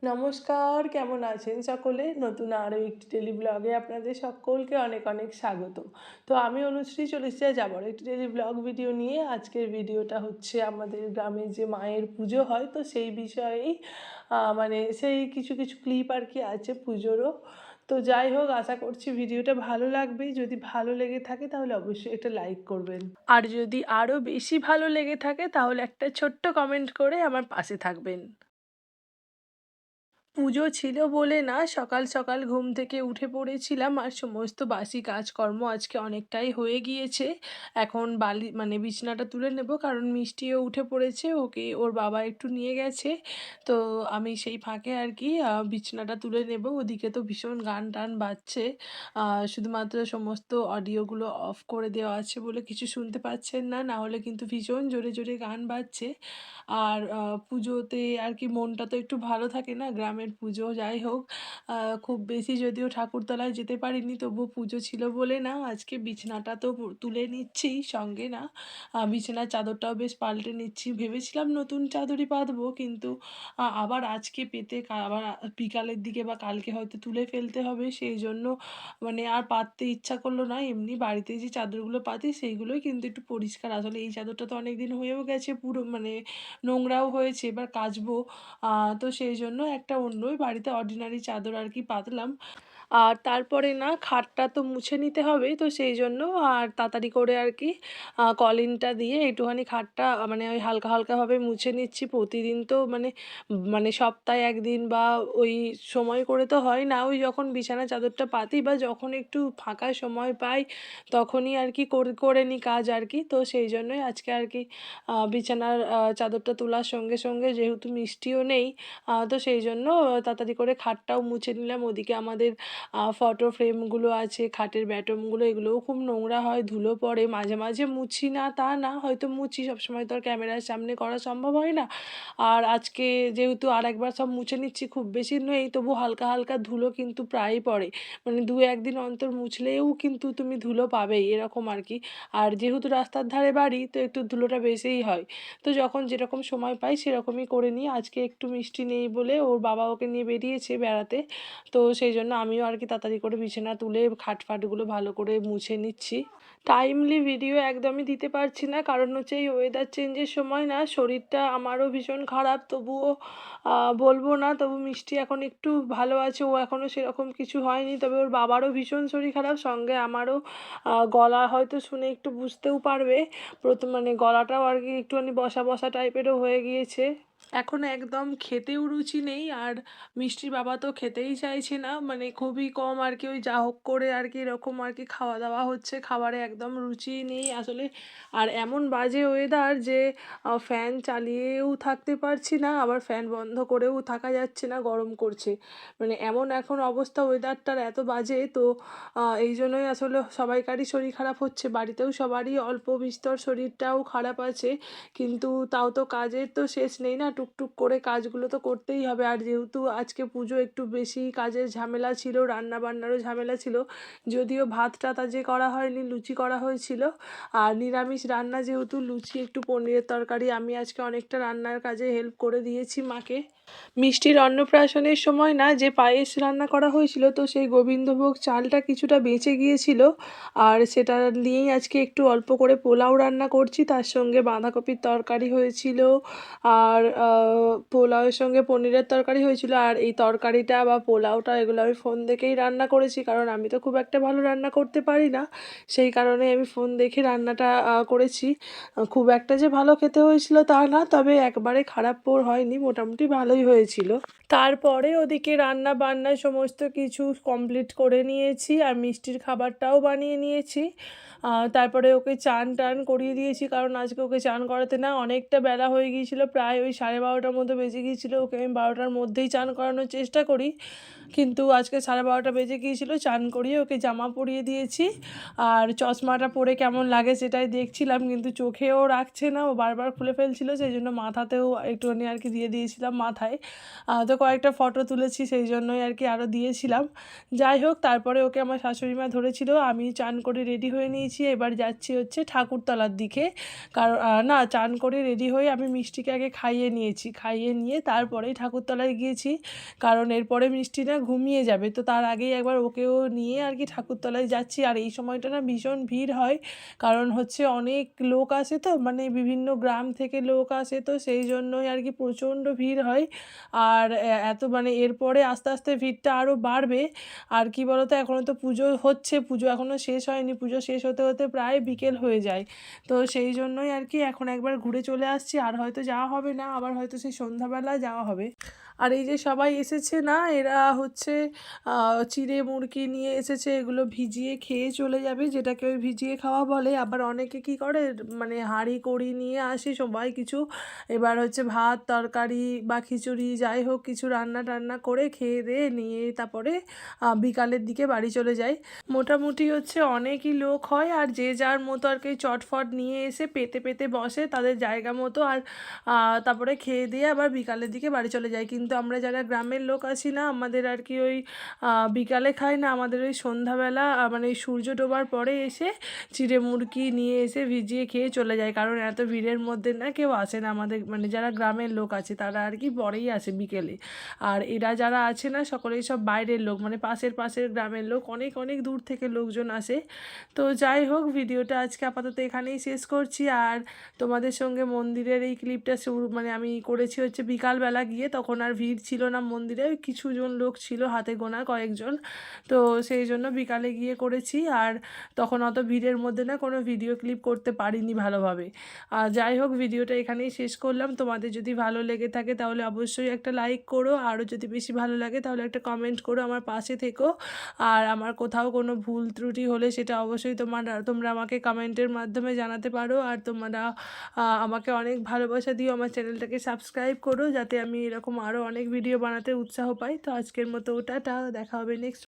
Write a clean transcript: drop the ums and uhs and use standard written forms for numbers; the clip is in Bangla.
নমস্কার, কেমন আছেন সকলে? নতুন আরও একটি ডেলি ব্লগে আপনাদের সকলকে অনেক অনেক স্বাগত। তো আমি অনুশ্রী চলে এসেছি আজ আবারও একটি ডেলি ব্লগ ভিডিও নিয়ে। আজকের ভিডিওটা হচ্ছে আমাদের গ্রামে যে মায়ের পুজো হয়, তো সেই বিষয়েই মানে সেই কিছু কিছু ক্লিপ আর কি আছে পুজোরও। তো যাই হোক, আশা করছি ভিডিওটা ভালো লাগবে। যদি ভালো লেগে থাকে তাহলে অবশ্যই একটা লাইক করবেন, আর যদি আরও বেশি ভালো লেগে থাকে তাহলে একটা ছোট্ট কমেন্ট করে আমার পাশে থাকবেন। পুজো ছিল বলে না, সকাল সকাল ঘুম থেকে উঠে পড়েছিলাম আর সমস্ত বাসি কাজকর্ম আজকে অনেকটাই হয়ে গিয়েছে। এখন মানে বিছানাটা তুলে নেব, কারণ মিষ্টিও উঠে পড়েছে, ওকে ওর বাবা একটু নিয়ে গেছে। তো আমি সেই ফাঁকে আর কি বিছানাটা তুলে নেব। ওদিকে তো ভীষণ গান টান বাজছে, শুধুমাত্র সমস্ত অডিওগুলো অফ করে দেওয়া আছে বলে কিছু শুনতে পাচ্ছেন না, না হলে কিন্তু ভীষণ জোরে জোরে গান বাজছে। আর পুজোতে আর কি মনটা তো একটু ভালো থাকে না, গ্রামের পুজো যাই হোক। খুব বেশি যদিও ঠাকুরতলায় যেতে পারিনি, তবুও পুজো ছিল বলে না আজকে বিছানাটা তো তুলে নিচ্ছি সঙ্গে না, বিছানার চাদরটাও বেশ পাল্টে নিচ্ছি। ভেবেছিলাম নতুন চাদরই পাতবো, কিন্তু আবার আজকে পেতে আবার বিকালের দিকে বা কালকে হয়তো তুলে ফেলতে হবে, সেই জন্য মানে আর পাততে ইচ্ছা করলো না। এমনি বাড়িতে যে চাদরগুলো পাতি সেইগুলোই কিন্তু একটু পরিষ্কার, আসলে এই চাদরটা তো অনেক দিন হয়েও গেছে, পুরো মানে নোংরাও হয়েছে, এবার কাচবো। তো সেই জন্য একটা অন্যই বাড়িতে অর্ডিনারি চাদর আর কি পাতলাম। আর তারপরে না খাটটা তো মুছে নিতে হবে, তো সেই জন্য আর তাড়াতাড়ি করে আর কি কলিনটা দিয়ে একটুখানি খাটটা মানে ওই হালকা হালকাভাবে মুছে নিচ্ছি। প্রতিদিন তো মানে মানে সপ্তাহে একদিন বা ওই সময় করে তো হয় না, ওই যখন বিছানা চাদরটা পাতি বা যখন একটু ফাঁকা সময় পাই তখনই আর কি করে করে নিই কাজ আর কি। তো সেই জন্যই আজকে আর কি বিছানার চাদরটা তোলার সঙ্গে সঙ্গে যেহেতু মিষ্টিও নেই, তো সেই জন্য তাড়াতাড়ি করে খাটটাও মুছে নিলাম। ওদিকে আমাদের ফটো ফ্রেমগুলো আছে, খাটের ব্যাটমগুলো, এগুলোও খুব নোংরা হয়, ধুলো পড়ে। মাঝে মাঝে মুছি না তা না, হয়তো মুছি, সবসময় তো আর ক্যামেরার সামনে করা সম্ভব হয় না। আর আজকে যেহেতু আরেকবার সব মুছে নিচ্ছি, খুব বেশি নেই, তবু হালকা হালকা ধুলো কিন্তু প্রায়ই পড়ে, মানে দু একদিন অন্তর মুছলেও কিন্তু তুমি ধুলো পাবেই এরকম আর কি। আর যেহেতু রাস্তার ধারে বাড়ি, তো একটু ধুলোটা বেশিই হয়। তো যখন যেরকম সময় পাই সেরকমই করে নিই। আজকে একটু মিষ্টি নেই বলে ওর বাবা ওকে নিয়ে বেরিয়েছে বেড়াতে, তো সেই জন্য আমিও আর কি তাড়াতাড়ি করে বিছানা তুলে খাট ফাটগুলো ভালো করে মুছে নিচ্ছি। টাইমলি ভিডিও একদমই দিতে পারছি না, কারণ হচ্ছে এই ওয়েদার চেঞ্জের সময় না শরীরটা আমারও ভীষণ খারাপ। তবুও বলবো না, তবু মিষ্টি এখন একটু ভালো আছে, ও এখনও সেরকম কিছু হয়নি, তবে ওর বাবারও ভীষণ শরীর খারাপ, সঙ্গে আমারও গলা হয়তো শুনে একটু বুঝতেও পারবে। প্রথম মানে গলাটাও আর কি একটুখানি বসা বসা টাইপেরও হয়ে গিয়েছে। এখন একদম খেতেও রুচি নেই, আর মিষ্টির বাবা তো খেতেই চাইছে না, মানে খুবই কম আর কি, ওই যা হোক করে আর কি এরকম আর কি খাওয়া দাওয়া হচ্ছে, খাবারে একদম রুচি নেই আসলে। আর এমন বাজে ওয়েদার যে ফ্যান চালিয়েও থাকতে পারছি না, আবার ফ্যান বন্ধ করেও থাকা যাচ্ছে না, গরম করছে, মানে এমন এখন অবস্থা ওয়েদারটার এত বাজে। তো এই জন্যই আসলে সবাইকারই শরীর খারাপ হচ্ছে, বাড়িতেও সবারই অল্প বিস্তর শরীরটাও খারাপ আছে, কিন্তু তাও তো কাজের তো শেষ নেই না, টুকটুক করে কাজগুলো তো করতেই হবে। আর যেহেতু আজকে পুজো, একটু বেশি কাজের ঝামেলা ছিল, রান্না বান্নারও ঝামেলা ছিল, যদিও ভাত টাত আজকে করা হয়নি, লুচি করা হয়েছিল। আর নিরামিষ রান্না যেহেতু, লুচি একটু পনিরের তরকারি, আমি আজকে অনেকটা রান্নার কাজে হেল্প করে দিয়েছি মাকে। মিষ্টির অন্নপ্রাশনের সময় না যে পায়েস রান্না করা হয়েছিল, তো সেই গোবিন্দভোগ চালটা কিছুটা বেঁচে গিয়েছিল, আর সেটা নিয়েই আজকে একটু অল্প করে পোলাও রান্না করছি, তার সঙ্গে বাঁধাকপির তরকারি হয়েছিল, আর পোলাওয়ের সঙ্গে পনিরের তরকারি হয়েছিল। আর এই তরকারিটা বা পোলাওটা এগুলো আমি ফোন দেখেই রান্না করেছি, কারণ আমি তো খুব একটা ভালো রান্না করতে পারি না, সেই কারণে আমি ফোন দেখে রান্নাটা করেছি। খুব একটা যে ভালো খেতে হয়েছিল তা না, তবে একবারে খারাপ হয়নি, মোটামুটি ভালোই হয়েছিল। তারপরে ওদিকে রান্না বান্না সমস্ত কিছু কমপ্লিট করে নিয়েছি, আর মিষ্টির খাবারটাও বানিয়ে নিয়েছি। তারপরে ওকে চান টান করিয়ে দিয়েছি, কারণ আজকে ওকে চান করাতে না অনেকটা বেলা হয়ে গিয়েছিলো, প্রায় ওই 12:30টার মতো বেজে গিয়েছিলো। ওকে আমি 12টার মধ্যেই চান করানোর চেষ্টা করি, কিন্তু আজকে 12:30 বেজে গিয়েছিলো। চান করিয়ে ওকে জামা পরিয়ে দিয়েছি, আর চশমাটা পরে কেমন লাগে সেটাই দেখছিলাম, কিন্তু চোখেও রাখছে না, ও বারবার খুলে ফেলছিল, সেই জন্য মাথাতেও একটুখানি আর কি দিয়ে দিয়েছিলাম মাথায়। হয়। তো কয়েকটা ফটো তুলেছি সেই জন্যই আর কি আরও দিয়েছিলাম। যাই হোক তারপরে ওকে আমার শাশুড়ি মা ধরেছিল, আমি চান করে রেডি হয়ে নিয়েছি, এবার যাচ্ছি হচ্ছে ঠাকুরতলার দিকে। কারণ না, চান করে রেডি হয়ে আমি মিষ্টিকে আগে খাইয়ে নিয়েছি, খাইয়ে নিয়ে তারপরেই ঠাকুরতলায় গিয়েছি, কারণ এরপরে মিষ্টি না ঘুমিয়ে যাবে, তো তার আগেই একবার ওকেও নিয়ে আর কি ঠাকুরতলায় যাচ্ছি। আর এই সময়টা না ভীষণ ভিড় হয়, কারণ হচ্ছে অনেক লোক আসে, তো মানে বিভিন্ন গ্রাম থেকে লোক আসে, তো সেই জন্যই আর কি প্রচণ্ড ভিড় হয়। আর এত মানে এরপরে আস্তে আস্তে ভিড়টা আরও বাড়বে। আর কি বলতো, এখনও তো পুজো হচ্ছে, পুজো এখনও শেষ হয়নি, পুজো শেষ হতে হতে প্রায় বিকেল হয়ে যায়। তো সেই জন্যই আর কি এখন একবার ঘুরে চলে আসছি, আর হয়তো যাওয়া হবে না, আবার হয়তো সেই সন্ধ্যাবেলা যাওয়া হবে। আর এই যে সবাই এসেছে না, এরা হচ্ছে চিড়ে মুড়কি নিয়ে এসেছে, এগুলো ভিজিয়ে খেয়ে চলে যাবে, যেটাকে ওই ভিজিয়ে খাওয়া বলে। আবার অনেকে কি করে, মানে হাঁড়ি কড়ি নিয়ে আসে সবাই কিছু, এবার হচ্ছে ভাত তরকারি বা খিচুড়ি যাই হোক কিছু রান্না টান্না করে খেয়ে দিয়ে নিয়ে তারপরে বিকালের দিকে বাড়ি চলে যায়। মোটামুটি হচ্ছে অনেকই লোক হয়, আর যে যার মতো আর কি চটফট নিয়ে এসে পেতে পেতে বসে তাদের জায়গা মতো, আর তারপরে খেয়ে দিয়ে আবার বিকালের দিকে বাড়ি চলে যায়। কিন্তু আমরা যারা গ্রামের লোক আছি না, আমাদের আর কি ওই বিকালে খাই না, আমাদের ওই সন্ধ্যাবেলা মানে ওই সূর্য ডোবার পরে এসে চিড়ে মুড়কি নিয়ে এসে ভিজিয়ে খেয়ে চলে যায়, কারণ এত ভিড়ের মধ্যে না কেউ আসে না, আমাদের মানে যারা গ্রামের লোক আছে তারা আর কি পরেই আসে বিকেলে। আর এরা যারা আছে না সকলেই সব বাইরের লোক, মানে পাশের পাশের গ্রামের লোক, অনেক অনেক দূর থেকে লোকজন আসে। তো যাই হোক ভিডিওটা আজকে আপাতত এখানেই শেষ করছি। আর তোমাদের সঙ্গে মন্দিরের এই ক্লিপটা শুরু মানে আমি করেছি হচ্ছে বিকালবেলা গিয়ে, তখন আর ভিড় ছিল না মন্দিরে, কিছুজন লোক ছিল হাতে গোনা কয়েকজন, তো সেই জন্য বিকালে গিয়ে করেছি। আর তখন অত ভিড়ের মধ্যে না কোনো ভিডিও ক্লিপ করতে পারিনি ভালোভাবে। আর যাই হোক ভিডিওটা এখানেই শেষ করলাম। তোমাদের যদি ভালো লেগে থাকে তাহলে অবশ্যই একটা লাইক করো, আরও যদি বেশি ভালো লাগে তাহলে একটা কমেন্ট করো, আমার পাশে থেকো। আর আমার কোথাও কোনো ভুল ত্রুটি হলে সেটা অবশ্যই তোমরা আমাকে কমেন্টের মাধ্যমে জানাতে পারো। আর তোমরা আমাকে অনেক ভালোবাসা দিও, আমার চ্যানেলটাকে সাবস্ক্রাইব করো, যাতে আমি এরকম আরও অনেক ভিডিও বানাতে উৎসাহ পাই। তো আজকের মতো টাটা, দেখা হবে নেক্সট।